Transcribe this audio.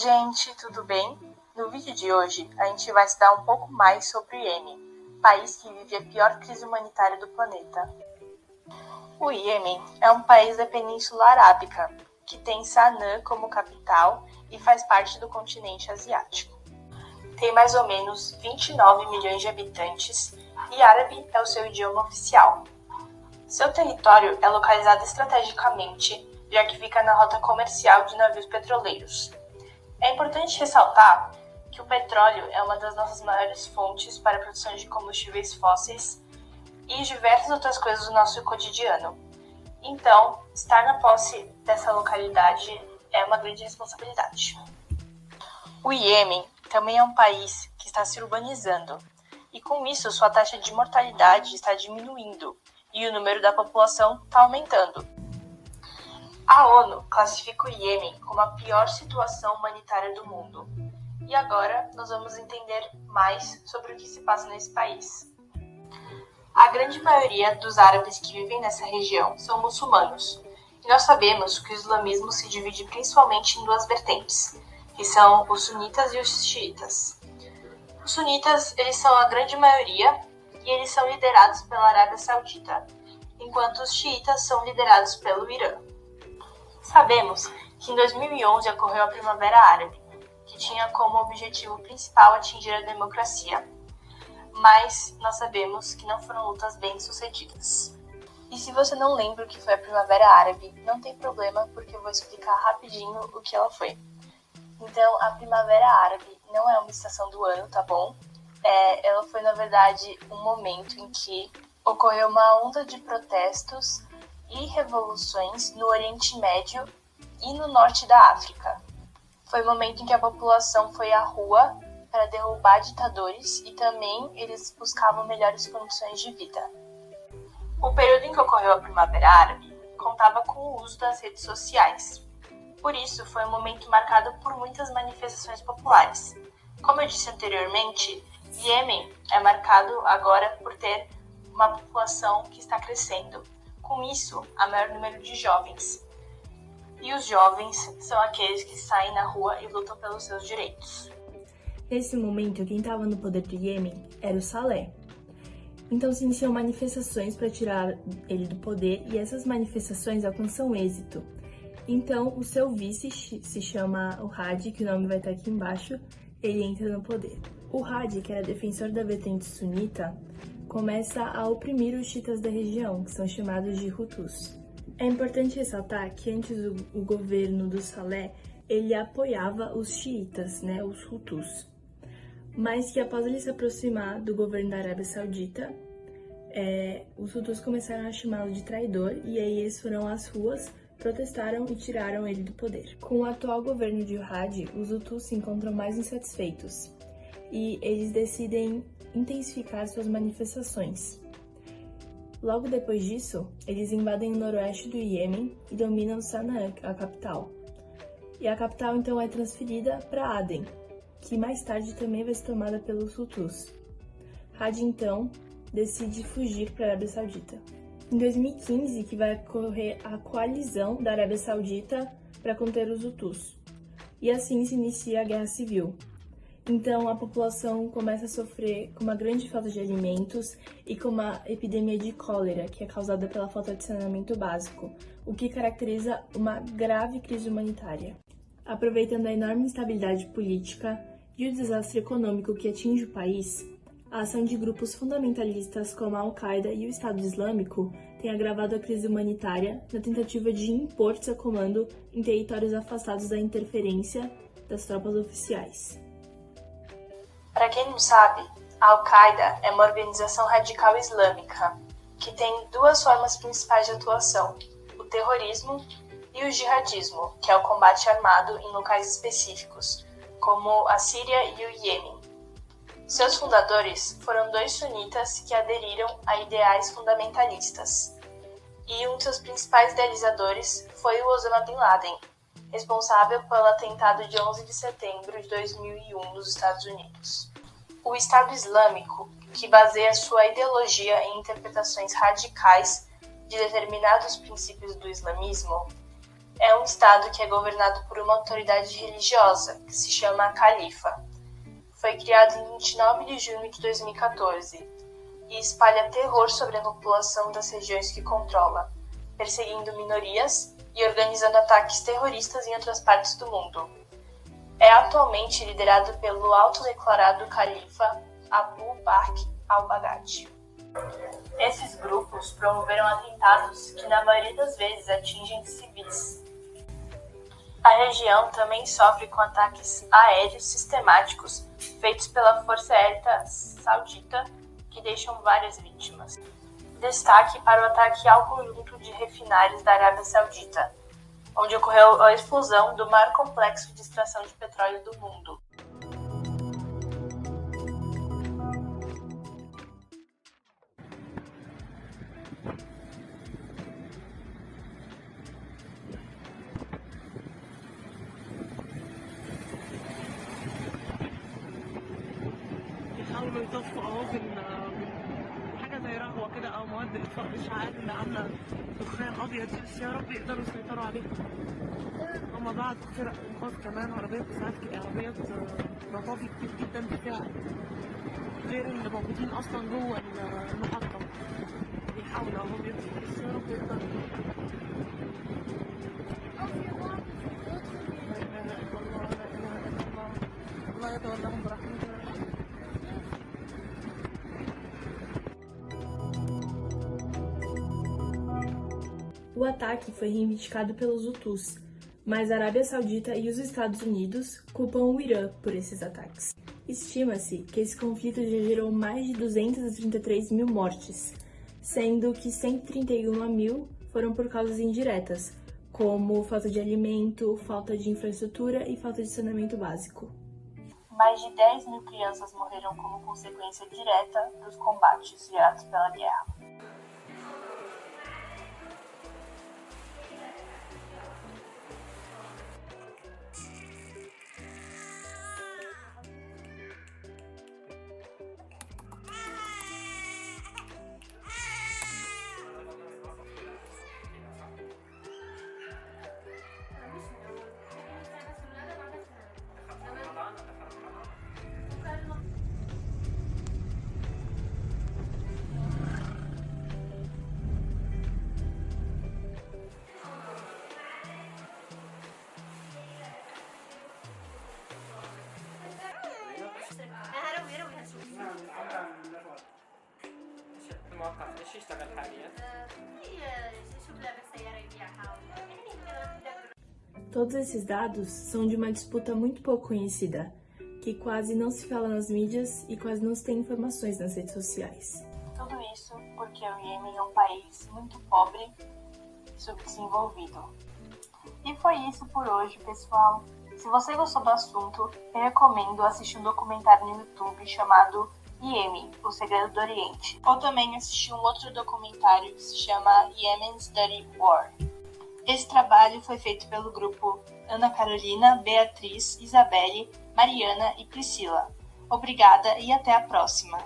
Gente, tudo bem? No vídeo de hoje, a gente vai estudar um pouco mais sobre o Iêmen, país que vive a pior crise humanitária do planeta. O Iêmen é um país da Península Arábica, que tem Sanaa como capital e faz parte do continente asiático. Tem mais ou menos 29 milhões de habitantes e árabe é o seu idioma oficial. Seu território é localizado estrategicamente, já que fica na rota comercial de navios petroleiros. É importante ressaltar que o petróleo é uma das nossas maiores fontes para a produção de combustíveis fósseis e diversas outras coisas do nosso cotidiano. Então, estar na posse dessa localidade é uma grande responsabilidade. O Iêmen também é um país que está se urbanizando, e com isso sua taxa de mortalidade está diminuindo e o número da população está aumentando. A ONU classifica o Iêmen como a pior situação humanitária do mundo. E agora nós vamos entender mais sobre o que se passa nesse país. A grande maioria dos árabes que vivem nessa região são muçulmanos. E nós sabemos que o islamismo se divide principalmente em duas vertentes, que são os sunitas e os xiitas. Os sunitas, eles são a grande maioria e eles são liderados pela Arábia Saudita, enquanto os xiitas são liderados pelo Irã. Sabemos que em 2011 ocorreu a Primavera Árabe, que tinha como objetivo principal atingir a democracia, mas nós sabemos que não foram lutas bem-sucedidas. E se você não lembra o que foi a Primavera Árabe, não tem problema, porque eu vou explicar rapidinho o que ela foi. Então, a Primavera Árabe não é uma estação do ano, tá bom? Ela foi, na verdade, um momento em que ocorreu uma onda de protestos e revoluções no Oriente Médio e no norte da África. Foi o momento em que a população foi à rua para derrubar ditadores e também eles buscavam melhores condições de vida. O período em que ocorreu a Primavera Árabe contava com o uso das redes sociais. Por isso, foi um momento marcado por muitas manifestações populares. Como eu disse anteriormente, Iêmen é marcado agora por ter uma população que está crescendo. Com isso, há maior número de jovens. E os jovens são aqueles que saem na rua e lutam pelos seus direitos. Nesse momento, quem estava no poder do Iêmen era o Saleh. Então se iniciam manifestações para tirar ele do poder e essas manifestações alcançam êxito. Então o seu vice se chama o Hadi, que o nome vai estar aqui embaixo, ele entra no poder. O Hadi, que era defensor da vertente sunita, começa a oprimir os xiitas da região, que são chamados de Hutus. É importante ressaltar que antes o governo do Saleh, ele apoiava os xiitas, os Hutus, mas que após ele se aproximar do governo da Arábia Saudita, os Hutus começaram a chamá-lo de traidor e aí eles foram às ruas, protestaram e tiraram ele do poder. Com o atual governo de Hadi, os Hutus se encontram mais insatisfeitos e eles decidem intensificar suas manifestações. Logo depois disso, eles invadem o noroeste do Iêmen e dominam Sanaa, a capital. E a capital então é transferida para Aden, que mais tarde também vai ser tomada pelos Hutus. Hadi então decide fugir para a Arábia Saudita. Em 2015, que vai ocorrer a coalizão da Arábia Saudita para conter os Hutus. E assim se inicia a Guerra Civil. Então, a população começa a sofrer com uma grande falta de alimentos e com uma epidemia de cólera, que é causada pela falta de saneamento básico, o que caracteriza uma grave crise humanitária. Aproveitando a enorme instabilidade política e o desastre econômico que atinge o país, a ação de grupos fundamentalistas como a Al-Qaeda e o Estado Islâmico tem agravado a crise humanitária na tentativa de impor seu comando em territórios afastados da interferência das tropas oficiais. Para quem não sabe, a Al-Qaeda é uma organização radical islâmica que tem duas formas principais de atuação, o terrorismo e o jihadismo, que é o combate armado em locais específicos, como a Síria e o Iêmen. Seus fundadores foram dois sunitas que aderiram a ideais fundamentalistas, e um de seus principais idealizadores foi o Osama Bin Laden, responsável pelo atentado de 11 de setembro de 2001 nos Estados Unidos. O Estado Islâmico, que baseia sua ideologia em interpretações radicais de determinados princípios do islamismo, É um estado que é governado por uma autoridade religiosa, que se chama Califa. Foi criado em 29 de junho de 2014 e espalha terror sobre a população das regiões que controla, perseguindo minorias e organizando ataques terroristas em outras partes do mundo. É atualmente liderado pelo autodeclarado califa Abu Bakr al-Baghdadi. Esses grupos promoveram atentados que na maioria das vezes atingem civis. A região também sofre com ataques aéreos sistemáticos feitos pela Força Aérea Saudita, que deixam várias vítimas. Destaque para o ataque ao conjunto de refinários da Arábia Saudita, onde ocorreu a explosão do maior complexo de extração de petróleo do mundo. بيحاولوا يطفوا اهو حاجه زي رهوه كده او مواد اشعاعات اللي عامله دخان ابيض، بس يا رب يقدروا يسيطروا عليه. هما بعض فرق انقاذ كمان، عربيات اسعاف، عربيات مطافي كتير جدا بالفعل، غير اللي موجودين اصلا جوه المحطه بيحاولوا اهو يطفوا، بس يا رب يقدروا. لا اله الا الله، لا اله الا الله، الله يتولاهم برحمته. O ataque foi reivindicado pelos Hutus, mas a Arábia Saudita e os Estados Unidos culpam o Irã por esses ataques. Estima-se que esse conflito já gerou mais de 233 mil mortes, sendo que 131 mil foram por causas indiretas, como falta de alimento, falta de infraestrutura e falta de saneamento básico. Mais de 10 mil crianças morreram como consequência direta dos combates gerados pela guerra. الموقع ايش يشتغل حاليا؟ شوف لابس سيارة يبيعها. Todos esses dados são de uma disputa muito pouco conhecida, que quase não se fala nas mídias e quase não se tem informações nas redes sociais. Tudo isso porque o Iêmen é um país muito pobre e subdesenvolvido. E foi isso por hoje, pessoal. Se você gostou do assunto, eu recomendo assistir um documentário no YouTube chamado Iêmen, o Segredo do Oriente. Ou também assistir um outro documentário que se chama Yemen's Dirty War. Esse trabalho foi feito pelo grupo Ana Carolina, Beatriz, Isabelle, Mariana e Priscila. Obrigada e até a próxima!